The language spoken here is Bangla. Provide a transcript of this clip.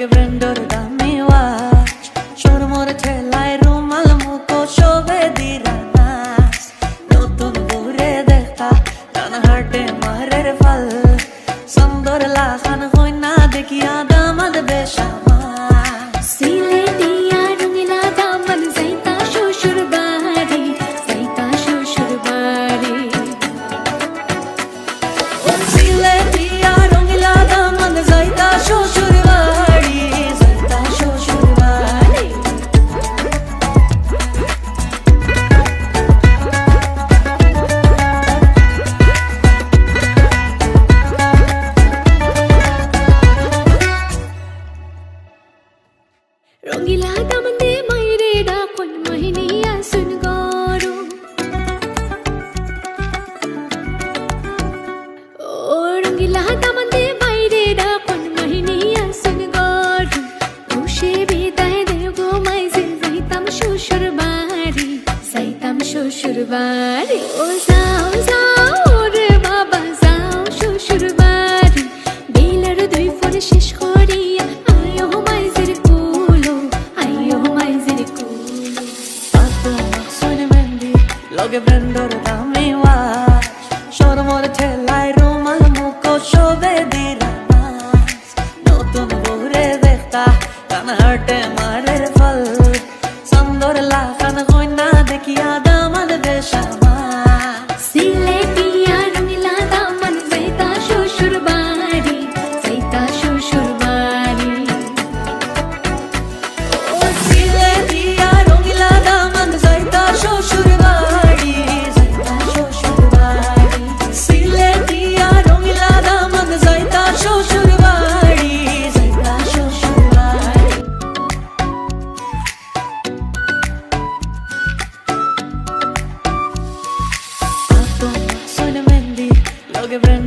লগে ব্রেন্ডর দামি ওয়াচ সর মোরে ঠেলায় রুমাল মুখো শোভে দিরা নাচ নতুন ঘুরে দেখা টান হার্টে মারের ফল সুন্দর লাখান হই না দেখিয়া দামাদ বেশামা সিলেটিয়া রঙিলা দামন যাইতা শ্বশুর বাড়ি যাইতা শ্বশুর বাড়ি সিলেটিয়া রঙিলা দামন যাইতা শ্বশুর বাড়ি যাইতা শ্বশুর বাড়ি রঙিলা দামন দে মাইরে ডাকন মহিনিয়া সুন গরু ও রঙিলা দামন দে মাইরে ডাকন মহিনিয়া সুন গরু খুশি বিদায় দেব মাইজে যাইতাম শ্বশুর বাড়ি যাইতাম শ্বশুর বাড়ি ও যাও যাও রে বাবা যাও শ্বশুর বাড়ি বেলার দুই ফোন শেষ করিয়া আয়ো মাইজের কুলো আয়ো মাইজের কুলো Pato soy de Mendy, lo que prendo dame watch. Solo more ঠেলায় রুমাল মুখো শোভে দিরা নাচ নতুন ঘুরে দেখা টান হার্টে মারের ফল সুন্দর লাখান হই না দেখিয়া দামাদ বেশামা সিলেটিয়া রঙিলা দামন যাইতা শ্বশুর বাড়ি যাইতা শ্বশুর বাড়ি ও সিলেটিয়া রঙিলা দামন যাইতা শ্বশুর বাড়ি যাইতা শ্বশুর বাড়ি সিলেটিয়া রঙিলা দামন যাইতা শ্বশুর বাড়ি যাইতা শ্বশুর বাড়ি Pato soy de Mendy, lo que prendo